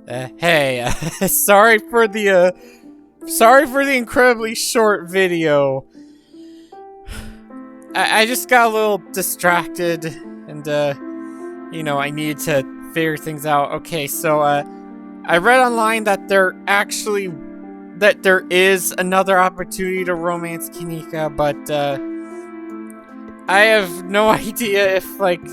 Hey, sorry for the incredibly short video. I just got a little distracted, and I needed to figure things out. Okay, so I read online that there is another opportunity to romance Kanika, but I have no idea if, like,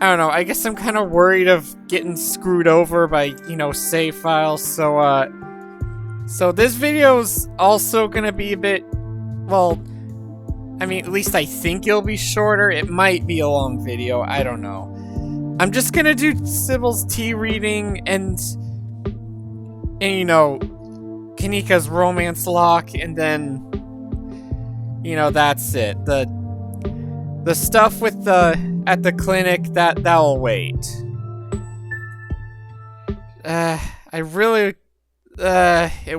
I don't know, I guess I'm kind of worried of getting screwed over by, save files, so this video's also gonna be a bit, well, I mean, at least I think it'll be shorter. It might be a long video, I don't know. I'm just gonna do Sybil's tea reading and Kanika's romance lock, and then, that's it. The stuff with at the clinic, that'll wait. It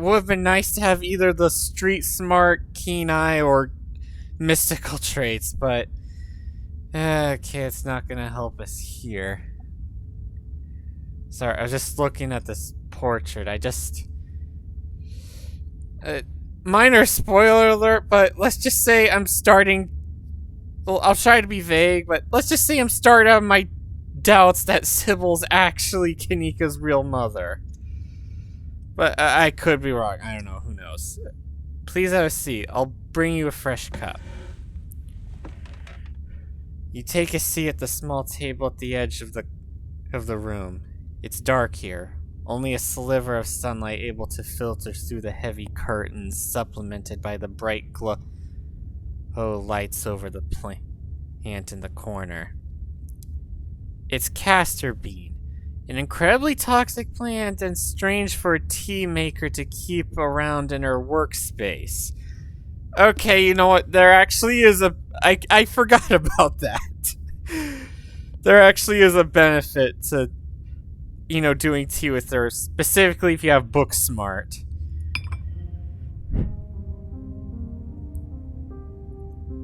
would have been nice to have either the street smart, keen eye, or mystical traits, but okay, it's not gonna help us here. Sorry, I was just looking at this portrait. Minor spoiler alert, but let's just say I'm starting. Well, I'll try to be vague, but let's just say I'm starting out my doubts that Sybil's actually Kanika's real mother. But I could be wrong. I don't know. Who knows? Please have a seat. I'll bring you a fresh cup. You take a seat at the small table at the edge of the room. It's dark here. Only a sliver of sunlight able to filter through the heavy curtains, supplemented by the bright glow lights over the plant in the corner. It's castor bean, an incredibly toxic plant and strange for a tea maker to keep around in her workspace. Okay, you know what? There actually is I forgot about that. There actually is a benefit to, doing tea with her, specifically if you have book smart.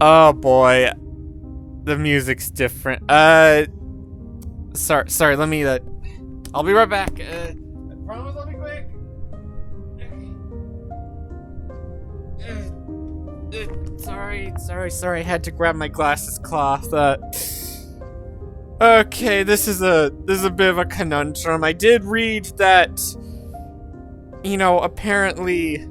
Oh boy, the music's different. Sorry, let me, I'll be right back. I promise I'll be quick. Sorry, I had to grab my glasses cloth. Okay, this is a bit of a conundrum. I did read that, apparently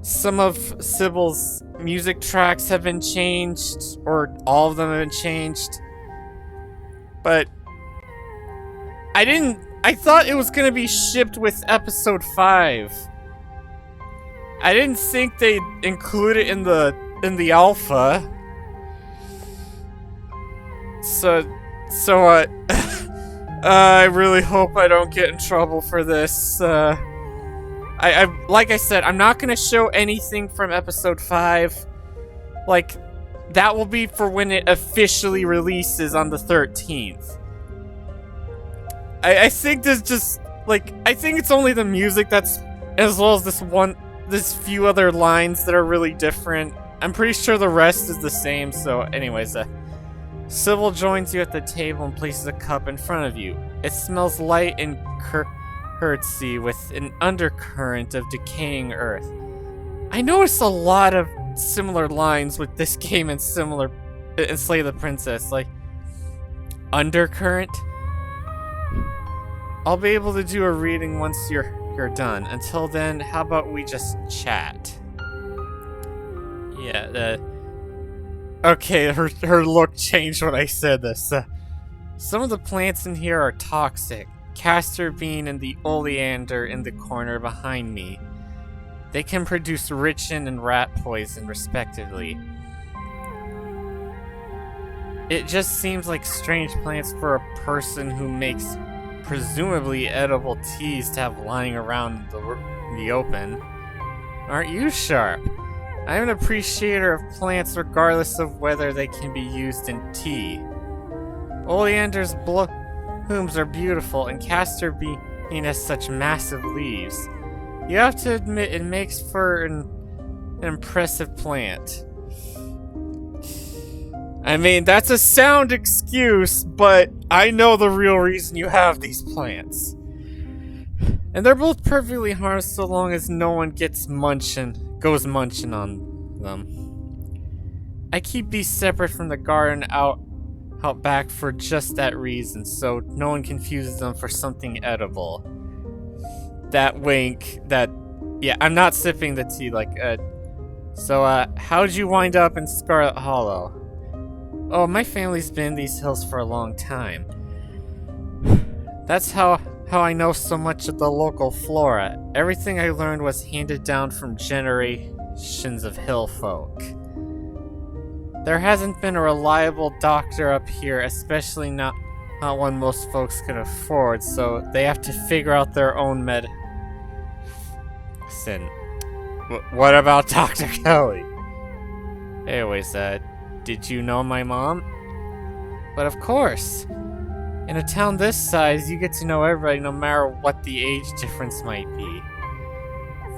some of Sybil's music tracks have been changed, or all of them have been changed. But I thought it was gonna be shipped with episode 5. I didn't think they'd include it in the alpha. So I really hope I don't get in trouble for this. I like I said, I'm not gonna show anything from episode 5. Like, that will be for when it officially releases on the 13th. I think there's just, I think it's only the music that's, as well as this few other lines that are really different. I'm pretty sure the rest is the same, so anyways, Sybil joins you at the table and places a cup in front of you. It smells light and curtsy with an undercurrent of decaying earth. I noticed a lot of similar lines with this game and Slay the Princess, like undercurrent. I'll be able to do a reading once you're done. Until then, how about we just chat? Yeah, okay, her look changed when I said this. Some of the plants in here are toxic. Castor bean and the oleander in the corner behind me. They can produce ricin and rat poison, respectively. It just seems like strange plants for a person who makes presumably edible teas to have lying around in the open. Aren't you sharp? I'm an appreciator of plants regardless of whether they can be used in tea. Oleander's blooms are beautiful, and castor bean has such massive leaves. You have to admit it makes for an impressive plant. I mean, that's a sound excuse, but I know the real reason you have these plants. And they're both perfectly harmless so long as no one goes munching on them. I keep these separate from the garden out back for just that reason, so no one confuses them for something edible. That wink, yeah, I'm not sipping the tea So, how'd you wind up in Scarlet Hollow? Oh, my family's been in these hills for a long time. That's how I know so much of the local flora. Everything I learned was handed down from generations of hill folk. There hasn't been a reliable doctor up here, especially not one most folks can afford, so they have to figure out their own medicine. What about Dr. Kelly? Anyways, did you know my mom? But of course. In a town this size, you get to know everybody no matter what the age difference might be.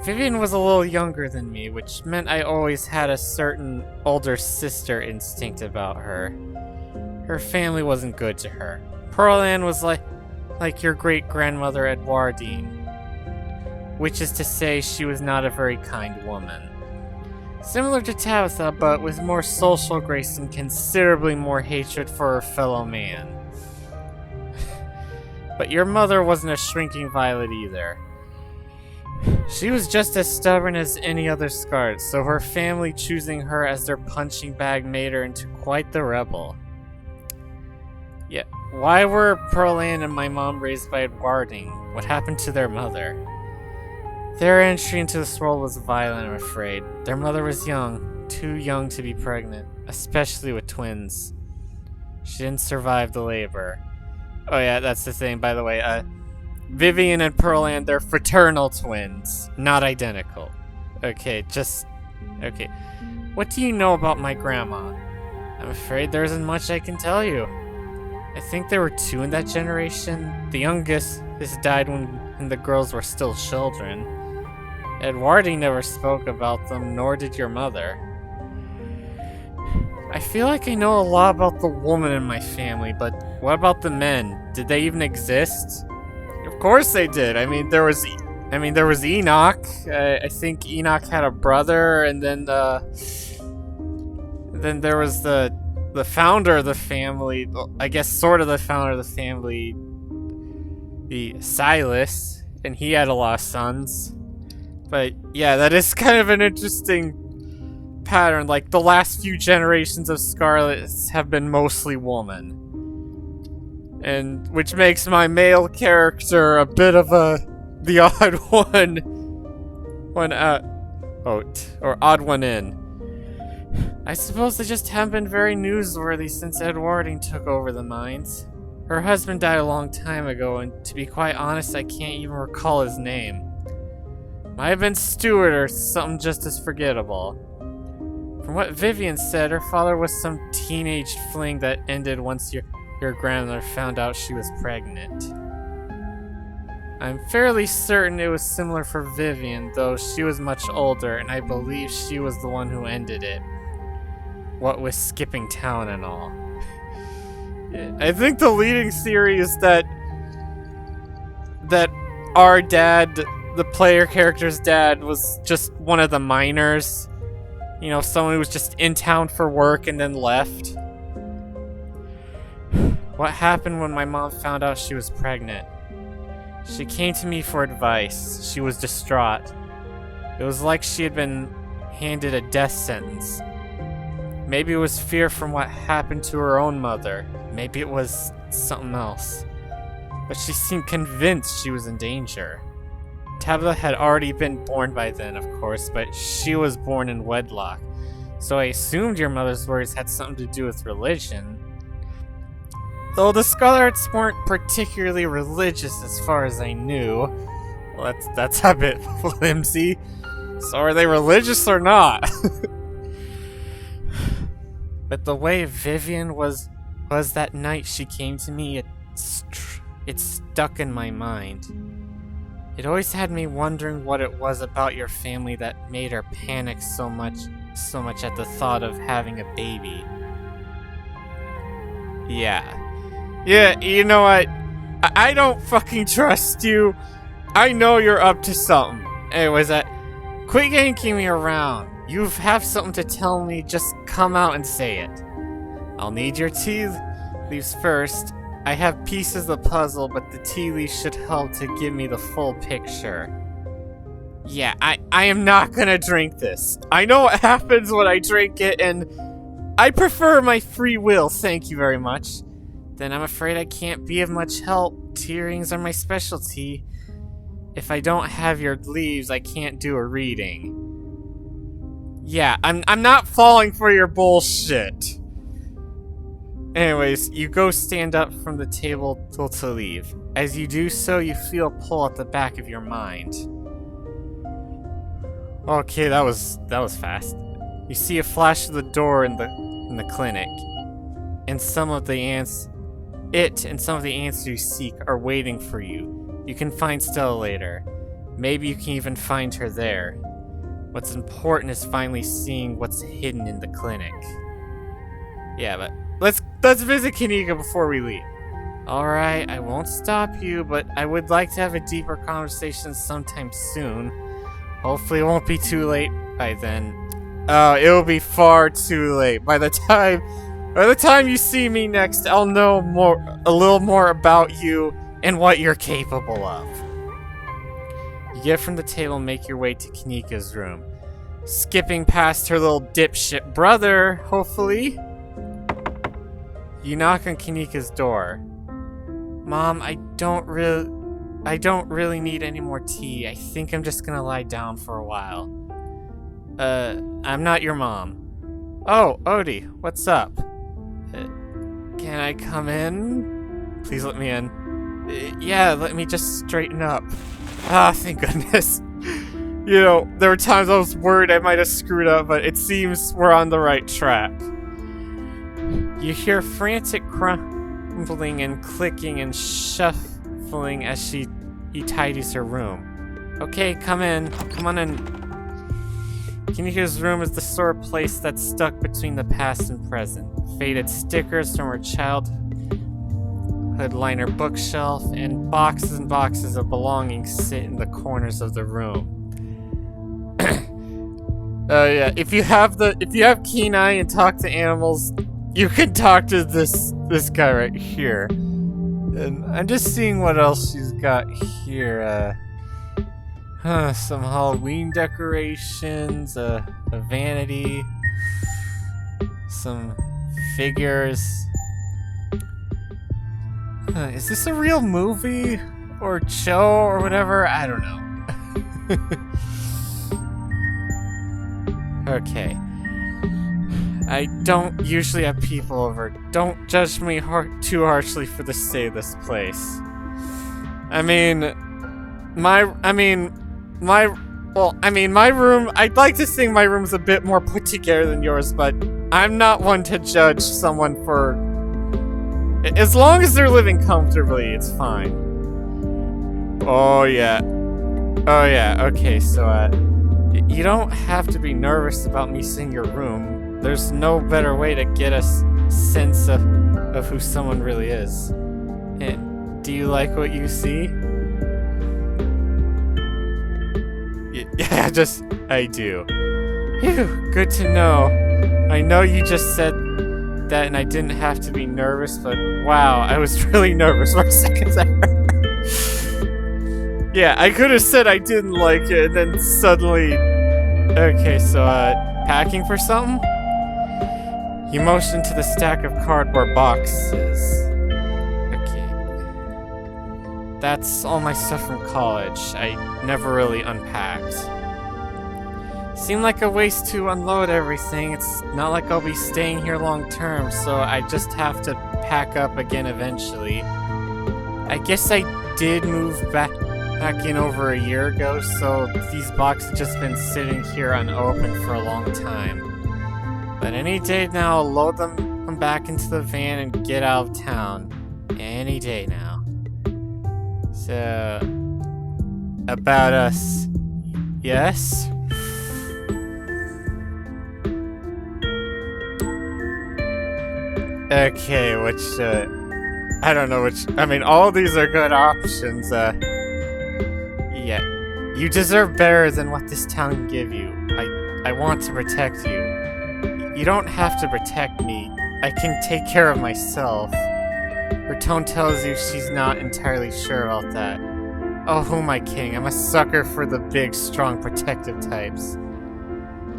Vivian was a little younger than me, which meant I always had a certain older sister instinct about her. Her family wasn't good to her. Pearl Ann was like your great-grandmother Edwardine, which is to say she was not a very kind woman. Similar to Tabitha, but with more social grace and considerably more hatred for her fellow man. But your mother wasn't a shrinking violet either. She was just as stubborn as any other Scarlet, so her family choosing her as their punching bag made her into quite the rebel. Yeah, why were Pearl Ann and my mom raised by Edwardine? What happened to their mother? Their entry into this world was violent, I'm afraid. Their mother was young, too young to be pregnant, especially with twins. She didn't survive the labor. Oh yeah, that's the thing, by the way. Vivian and Pearl Ann, they're fraternal twins, not identical. Okay. What do you know about my grandma? I'm afraid there isn't much I can tell you. I think there were two in that generation. The youngest died when the girls were still children. Edwardi never spoke about them, nor did your mother. I feel like I know a lot about the woman in my family, but what about the men? Did they even exist? Of course they did. I mean, there was Enoch. I think Enoch had a brother, and then there was the founder of the family. I guess sort of the founder of the family, the Silas, and he had a lot of sons. But yeah, that is kind of an interesting pattern. Like, the last few generations of Scarlets have been mostly women. And which makes my male character a bit of the odd odd one in. I suppose they just haven't been very newsworthy since Edwardine took over the mines. Her husband died a long time ago, and to be quite honest, I can't even recall his name. Might have been Stuart or something just as forgettable. From what Vivian said, her father was some teenage fling that ended once your grandmother found out she was pregnant. I'm fairly certain it was similar for Vivian, though she was much older, and I believe she was the one who ended it. What with skipping town and all. I think the leading theory is that our dad, the player character's dad, was just one of the miners. You know, someone who was just in town for work and then left. What happened when my mom found out she was pregnant? She came to me for advice. She was distraught. It was like she had been handed a death sentence. Maybe it was fear from what happened to her own mother. Maybe it was something else. But she seemed convinced she was in danger. Tabitha had already been born by then, of course, but she was born in wedlock. So I assumed your mother's words had something to do with religion. Though the Scarlets weren't particularly religious as far as I knew. Well, that's a bit flimsy. So are they religious or not? But the way Vivian was that night she came to me, it stuck in my mind. It always had me wondering what it was about your family that made her panic so much at the thought of having a baby. Yeah. Yeah, you know what? I don't fucking trust you. I know you're up to something. Anyways, quit yanking me around. You have something to tell me, just come out and say it. I'll need your tea leaves first. I have pieces of the puzzle, but the tea leaves should help to give me the full picture. Yeah, I am not gonna drink this. I know what happens when I drink it, and I prefer my free will, thank you very much. Then I'm afraid I can't be of much help. Tea rings are my specialty. If I don't have your leaves, I can't do a reading. Yeah, I'm not falling for your bullshit. Anyways, you go stand up from the table to leave. As you do so, you feel a pull at the back of your mind. Okay, that was fast. You see a flash of the door in the clinic, and some of the answers you seek are waiting for you. You can find Stella later. Maybe you can even find her there. What's important is finally seeing what's hidden in the clinic. Yeah, but let's visit Kanika before we leave. Alright, I won't stop you, but I would like to have a deeper conversation sometime soon. Hopefully it won't be too late by then. Oh, it will be far too late. By the time you see me next, I'll know a little more about you and what you're capable of. You get from the table and make your way to Kanika's room. Skipping past her little dipshit brother, hopefully. You knock on Kanika's door. Mom, I don't really need any more tea. I think I'm just gonna lie down for a while. I'm not your mom. Oh, Odie, what's up? Can I come in? Please let me in. Yeah, let me just straighten up. Ah, thank goodness. You know, there were times I was worried I might have screwed up, but it seems we're on the right track. You hear frantic crumbling and clicking and shuffling as he tidies her room. Okay, come in. Come on in. Kanika's room is the sort of place that's stuck between the past and present. Faded stickers from her childhood line her bookshelf, and boxes of belongings sit in the corners of the room. Yeah, if you have keen eye and talk to animals, you can talk to this guy right here. And I'm just seeing what else she's got here. Some Halloween decorations, a vanity, some figures. Is this a real movie or show or whatever? I don't know. Okay. I don't usually have people over. Don't judge me too harshly for the state of this place. My room, I'd like to think my room's a bit more put together than yours, but I'm not one to judge someone for... As long as they're living comfortably, it's fine. Oh yeah, okay, so, you don't have to be nervous about me seeing your room. There's no better way to get a sense of who someone really is. And do you like what you see? Yeah, I do. Phew, good to know. I know you just said that and I didn't have to be nervous, but wow, I was really nervous for a second there. Yeah, I could have said I didn't like it, and then suddenly... Okay, so, packing for something? He motioned to the stack of cardboard boxes. Okay. That's all my stuff from college. I never really unpacked. Seemed like a waste to unload everything. It's not like I'll be staying here long term, so I just have to pack up again eventually. I guess I did move back in over a year ago, so these boxes have just been sitting here unopened for a long time. But any day now, I'll load them back into the van and get out of town. Any day now. So, about us. Yes? Okay, I don't know I mean, all these are good options, yeah. You deserve better than what this town can give you. I want to protect you. You don't have to protect me. I can take care of myself. Her tone tells you she's not entirely sure about that. Oh, who am I kidding? I'm a sucker for the big, strong, protective types.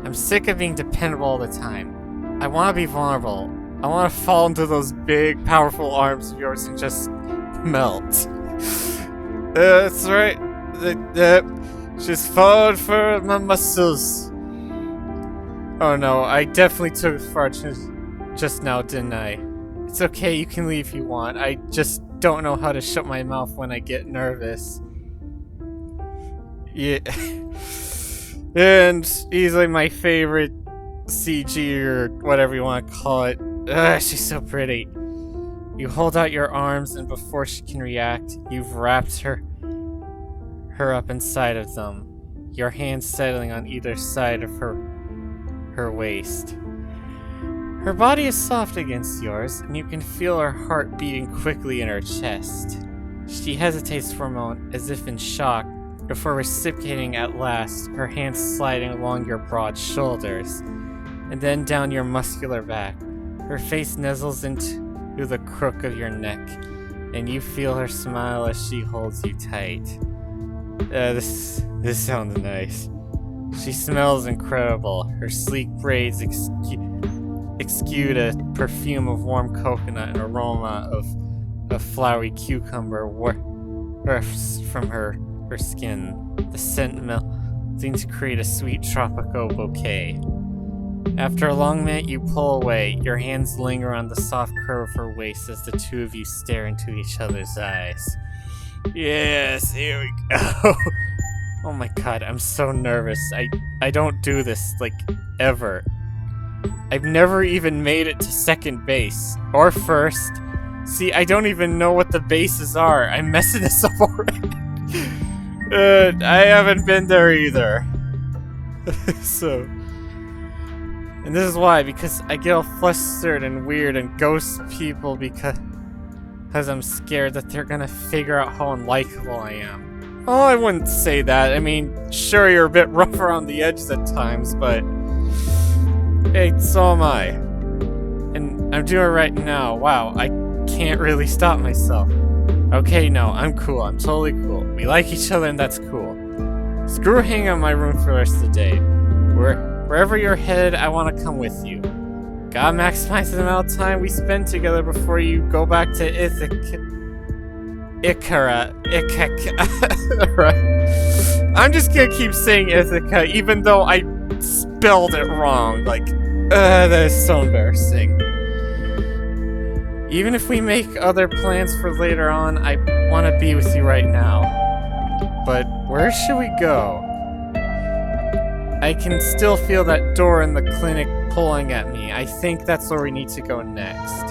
I'm sick of being dependable all the time. I want to be vulnerable. I want to fall into those big, powerful arms of yours and just melt. That's right. She's falling for my muscles. Oh no, I definitely took it far just now, didn't I? It's okay, you can leave if you want. I just don't know how to shut my mouth when I get nervous. Yeah. And easily my favorite CG or whatever you want to call it. She's so pretty. You hold out your arms, and before she can react, you've wrapped her up inside of them. Your hands settling on either side of her waist. Her body is soft against yours, and you can feel her heart beating quickly in her chest. She hesitates for a moment, as if in shock, before reciprocating at last, her hands sliding along your broad shoulders, and then down your muscular back. Her face nuzzles into the crook of your neck, and you feel her smile as she holds you tight. This sounds nice. She smells incredible. Her sleek braids exude a perfume of warm coconut and aroma of flowery cucumber wafts from her skin. The scent seems to create a sweet tropical bouquet. After a long minute, you pull away. Your hands linger on the soft curve of her waist as the two of you stare into each other's eyes. Yes, here we go. Oh my god, I'm so nervous. I don't do this, like, ever. I've never even made it to second base. Or first. See, I don't even know what the bases are. I'm messing this up already. I haven't been there either. So... And this is why, because I get all flustered and weird and ghost people because I'm scared that they're gonna figure out how unlikable I am. Oh, I wouldn't say that. I mean, sure, you're a bit rough around the edges at times, but... Hey, so am I. And I'm doing it right now. Wow, I can't really stop myself. Okay, no, I'm cool. I'm totally cool. We like each other and that's cool. Screw hanging out in my room for the rest of the day. Wherever you're headed, I want to come with you. Gotta maximize the amount of time we spend together before you go back to Ithaca. Right. I'm just gonna keep saying Ithaca, even though I spelled it wrong. Like, that is so embarrassing. Even if we make other plans for later on, I want to be with you right now. But where should we go? I can still feel that door in the clinic pulling at me. I think that's where we need to go next.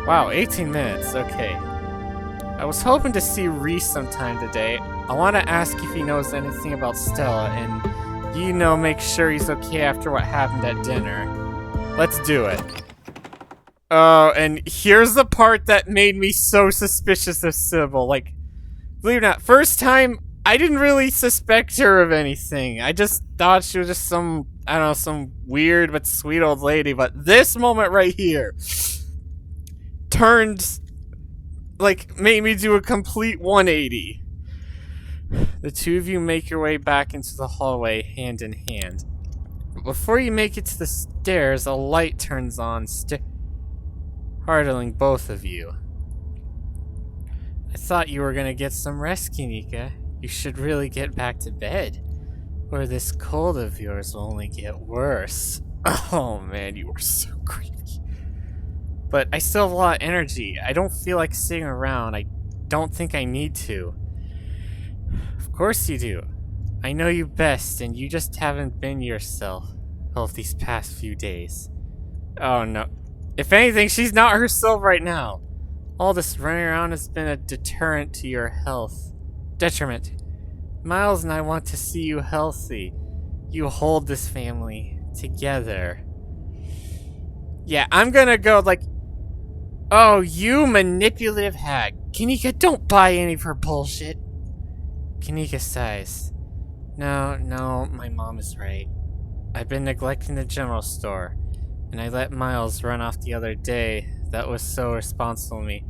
Wow, 18 minutes, okay. I was hoping to see Reese sometime today. I want to ask if he knows anything about Stella, and make sure he's okay after what happened at dinner. Let's do it. Oh, and here's the part that made me so suspicious of Sybil. Like, believe it or not, first time, I didn't really suspect her of anything. I just thought she was just some weird but sweet old lady. But this moment right here made me do a complete 180. The two of you make your way back into the hallway, hand in hand. Before you make it to the stairs, a light turns on, startling both of you. I thought you were gonna get some rest, Kinika. You should really get back to bed, or this cold of yours will only get worse. Oh man, you were so creepy. But I still have a lot of energy. I don't feel like sitting around. I don't think I need to. Of course you do. I know you best, and you just haven't been yourself of these past few days. Oh no. If anything, she's not herself right now. All this running around has been a deterrent to your health. Detriment. Miles and I want to see you healthy. You hold this family together. Yeah, I'm gonna go like, oh, you manipulative hag. Kanika, don't buy any of her bullshit. Kanika sighs. No, my mom is right. I've been neglecting the general store, and I let Miles run off the other day. That was so irresponsible of me.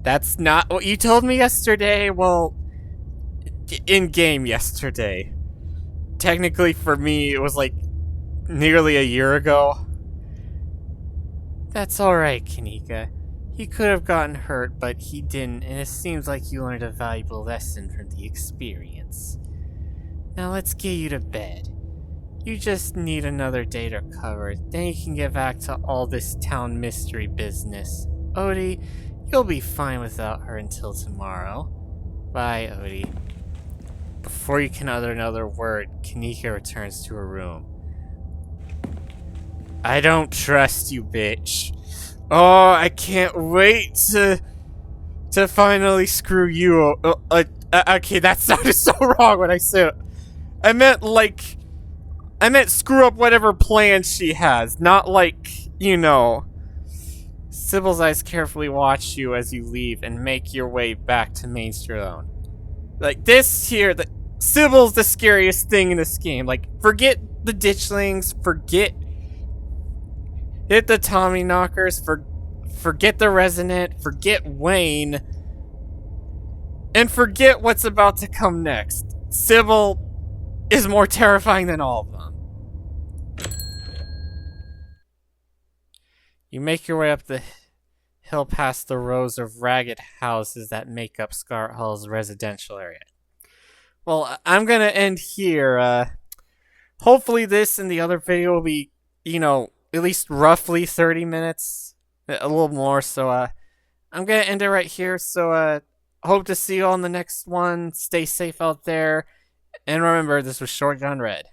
That's not what you told me yesterday. Well, in game yesterday. Technically, for me, it was like nearly a year ago. That's alright, Kanika. He could have gotten hurt, but he didn't, and it seems like you learned a valuable lesson from the experience. Now let's get you to bed. You just need another day to recover, then you can get back to all this town mystery business. Odie, you'll be fine without her until tomorrow. Bye, Odie. Before you can utter another word, Kanika returns to her room. I don't trust you, bitch. Oh, I can't wait to finally screw you. Okay, that sounded so wrong when I said it. I meant screw up whatever plans she has, not like, you know. Sybil's eyes carefully watch you as you leave and make your way back to Main Street alone. Like, this here, Sybil's the scariest thing in this game. Like, forget the ditchlings, forget the Tommy knockers, forget the Resonant, forget Wayne, and forget what's about to come next. Sybil is more terrifying than all of them. You make your way up the hill past the rows of ragged houses that make up Scarlet Hall's residential area. Well, I'm gonna end here. Hopefully this and the other video will be, you know, at least roughly 30 minutes. A little more, so, I'm gonna end it right here, so, hope to see you all in the next one. Stay safe out there. And remember, this was Shotgun Red.